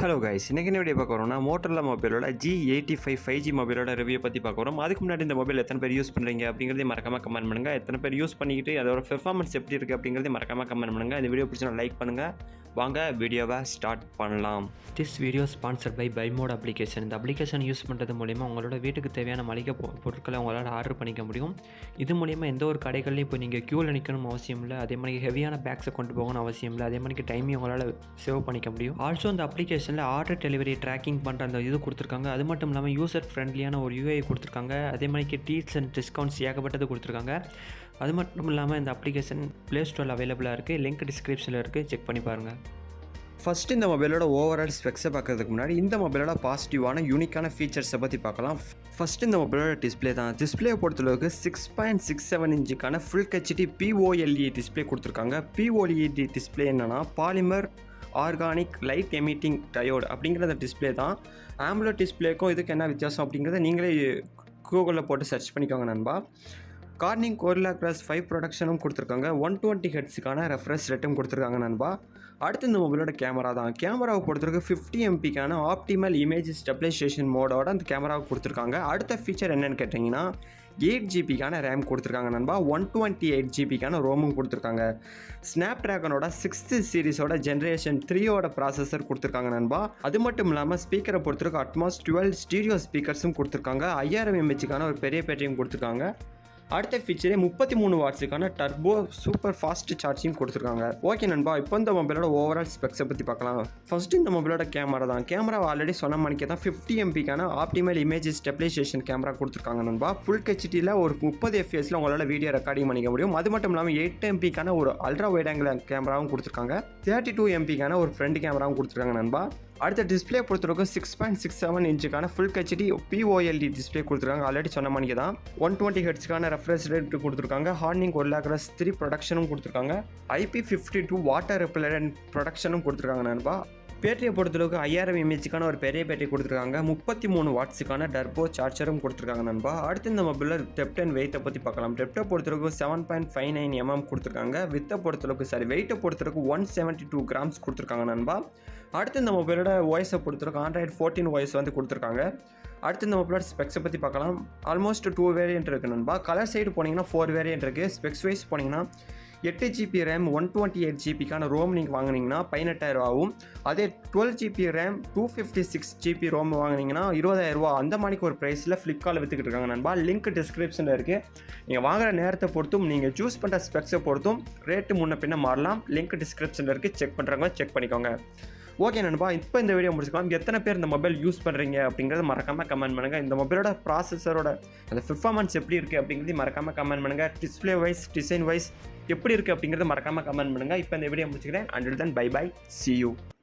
Hello guys, இன்றைக்கி என்ன video பார்க்க வரோம்னா மோட்டோரோலா மொபைலோட G85 5G மொபைலோட ரிவ்யூ பற்றி பார்க்க வரோம். அதுக்கு முன்னாடி இந்த மொபைல் எத்தனை பேர் யூஸ் பண்ணுறீங்க அப்படிங்கிறதே மறக்காம கமெண்ட் பண்ணுங்கள். எத்தனை பேர் யூஸ் பண்ணிக்கிட்டு அதோட பெர்ஃபார்மன்ஸ் எப்படி இருக்குது அப்படிங்கிறதே மறக்காம கமெண்ட் பண்ணுங்கள். இந்த வீடியோ பிடிச்சா லைக் பண்ணுங்கள். வாங்க வீடியோவை ஸ்டார்ட் பண்ணலாம். திஸ் வீடியோ ஸ்பான்சர்ட் பை பைமோட் அப்ளிகேஷன். இந்த அப்ளிகேஷன் யூஸ் பண்ணுறது மூலிமா உங்களோட வீட்டுக்கு தேவையான மளிகை பொருட்களை உங்களால் ஆர்டர் பண்ணிக்க முடியும். இது மூலிமா எந்த ஒரு கடைகள்லையும் இப்போ நீங்கள் க்யூவில் நிற்கணும் அவசியம் இல்லை. அதே மாதிரி ஹெவியான பேக்ஸை கொண்டு போகணும் அவசியம் இல்லை. அதே மாதிரி டைமையும் உங்களால் சேவ் பண்ணிக்க முடியும். ஆல்சோ இந்த அப்ளிகேஷனில் ஆர்டர் டெலிவரி ட்ராக்கிங் பண்ணுற அந்த இது கொடுத்துருக்காங்க. அது மட்டும் இல்லாமல் யூசர் ஃப்ரெண்ட்லியான ஒரு யூஐ கொடுத்துருக்காங்க. அதே மாதிரி டீல்ஸ் அண்ட் டிஸ்கவுண்ட்ஸ் ஏகப்பட்டது கொடுத்துருக்காங்க. அது மட்டும் இல்லாமல் இந்த அப்ளிகேஷன் ப்ளே ஸ்டோரில் அவைலபிளாக இருக்குது. லிங்க் டிஸ்கிரிப்ஷனில் இருக்குது, செக் பண்ணி பாருங்கள். ஃபஸ்ட்டு இந்த மொபைலோட ஓவரால் ஸ்பெக்ஸை பார்க்கறதுக்கு முன்னாடி இந்த மொபைலோட பாசிட்டிவான யூனிக்கான ஃபீச்சர்ஸை பற்றி பார்க்கலாம். ஃபஸ்ட்டு இந்த மொபைலோட டிஸ்பிளே தான். டிஸ்பிளே பொறுத்தளவுக்கு 6.67 இன்ச்சுக்கான ஃபுல் ஹெச்டி POLED டிஸ்பிளே கொடுத்துருக்காங்க. POLED டிஸ்பிளே என்னென்னா polymer organic light emitting diode அப்படிங்கிற அந்த டிஸ்பிளே தான். ஆம்புலர் டிஸ்பிளேக்கும் இதுக்கு என்ன வித்தியாசம் அப்படிங்கிறத நீங்களே கூகுளில் போட்டு சர்ச் பண்ணிக்கோங்க நண்பா. கார்னிங் Gorilla Glass 5 ப்ரொடக்ஷனும் கொடுத்துருக்காங்க. 120 ஹெர்ட்ஸுக்கான ரெஃப்ரெஷ் ரேட்டும் கொடுத்துருக்காங்க நண்பா. அடுத்து இந்த மொபைலோட கேமரா தான். கேமராவை பொறுத்தவரைக்கும் 50 MP ஆப்டிமல் இமேஜ் ஸ்டெபிலைசேஷன் மோடோட அந்த கேமராவை கொடுத்துருக்காங்க. அடுத்த ஃபீச்சர் என்னென்னு கேட்டிங்கன்னா 8 GB ரேம் கொடுத்துருக்காங்க நண்பா. 128 GB ரோமும் கொடுத்துருக்காங்க. ஸ்னாப் ட்ராகனோட 6th சீரிஸோட ஜென்ரேஷன் 3 ப்ராசஸர் கொடுத்துருக்காங்க நண்பா. அது மட்டும் இல்லாமல் ஸ்பீக்கரை பொறுத்தவரைக்கும் அட்மாஸ் 12 ஸ்டீரியோ ஸ்பீக்கர்ஸும் கொடுத்துருக்காங்க. 5000 mAh ஒரு பெரிய பேட்டரியும் கொடுத்துருக்காங்க. அடுத்த ஃபீச்சரே 33 வாட்ஸுக்கான டர்போ சூப்பர் ஃபாஸ்ட் சார்ஜிங் கொடுத்துருக்காங்க. ஓகே நண்பா, இப்போ இந்த மொபைலோட ஓவரால் ஸ்பெக்ஸை பற்றி பார்க்கலாம். ஃபஸ்ட்டு இந்த மொபைலோட கேமரா தான். கேமரா ஆல்ரெடி சொன்ன மணிக்கு தான் 50 MP optimal image stabilization camera கொடுத்துருக்காங்க நண்பா. ஃபுல் ஹெச்டியில் ஒரு 30 FPS உங்களால் வீடியோ ரெக்கார்டிங் பண்ணிக்க முடியும். அது மட்டும் இல்லாமல் 8 MP ஒரு அல்ட்ரா வைட் ஆங்கிள் கேமராவும் கொடுத்துருக்காங்க. 32 MP ஒரு ஃப்ரண்ட் கேமராவும் கொடுத்துருக்காங்க நண்பா. அடுத்த டிஸ்பிளே பொறுத்தவரைக்கும் 6.67 இன்ச்சுக்கான ஃபுல் ஹெச்டி POLED டிஸ்பிளே கொடுத்துருக்காங்க. ஆல்ரெடி சொன்ன மணிக்கு தான் 120 ஹெர்ட்ஸுக்கான ரெஃப்ரெஷ் ரேட் கொடுத்துருக்காங்க. கார்னிங் Gorilla Glass 3 ப்ரொடக்ஷனும் கொடுத்துருக்காங்க. IP52 வாட்டர் ரெப்பலண்ட் ப்ரொடக்ஷனும் கொடுத்துருக்காங்க நண்பா. பேட்டரியை பொறுத்தளவுக்கு 5000 mAh ஒரு பெரிய பேட்டரி கொடுத்துருக்காங்க. 33 வாட்ஸுக்கான டர்போ சார்ஜரும் கொடுத்துருக்காங்க நண்பா. அடுத்து இந்த மொபைலில் டெப்த் அண்ட் வெயிட்டை பற்றி பார்க்கலாம். டெப்த்தை பொறுத்தளவுக்கு 7.59 mm கொடுத்துருக்காங்க. வெயிட்டை பொறுத்தளவுக்கு 172 grams கொடுத்துருக்காங்க நண்பா. அடுத்து இந்த மொபைலோட வாய்ஸை பொறுத்தளவுக்கு Android 14 வாய்ஸ் கொடுத்துருக்காங்க. அடுத்து இந்த மொபைலோட ஸ்பெக்ஸை பற்றி பார்க்கலாம். ஆல்மோஸ்ட் 2 வேரியன்ட் இருக்குது நண்பா. கலர் சைடு போனீங்கன்னா 4 வேரியன்ட் இருக்குது. ஸ்பெக்ஸ் வைஸ் போனீங்கன்னா 8 GB ரேம் 128 GB ரோம் நீங்கள் வாங்கினீங்கன்னா 18000 ஆகும். அதே 12 GB ரேம் 256 GB ரோம் வாங்கினீங்கன்னா 20000 அந்த மாதிரிக்கு ஒரு ப்ரைஸில் ஃப்ளிப்கார்ட்டில் விற்றுக்கிட்டு இருக்காங்க நண்பா. லிங்க் டிஸ்கிரிப்ஷனில் இருக்குது. நீங்கள் வாங்குகிற நேரத்தை பொறுத்தும் நீங்கள் சூஸ் பண்ணுற ஸ்பெக்ஸை பொறுத்தும் ரேட்டு முன்ன பின்ன மாறலாம். லிங்க் டிஸ்கிரிப்ஷனில் இருக்குது, செக் பண்ணுறவங்க செக் பண்ணிக்கோங்க. ஓகே நண்பா, இப்போ இந்த வீடியோ முடிச்சுக்கலாம். எத்தனை பேர் இந்த மொபைல் யூஸ் பண்ணுறீங்க அப்படிங்கிறத மறக்காமல் கமெண்ட் பண்ணுங்கள். இந்த மொபைலோட ப்ராசஸரோட அந்த பெர்ஃபார்மன்ஸ் எப்படி இருக்குது அப்படிங்கிறது மறக்காமல் கமெண்ட் பண்ணுங்கள். டிஸ்பிளே வைஸ் டிசைன் வைஸ் எப்படி இருக்குது அப்படிங்கிறத மறக்காமல் கமெண்ட் பண்ணுங்கள். இப்போ இந்த வீடியோ முடிச்சுக்கிறேன். Until then bye bye, see you.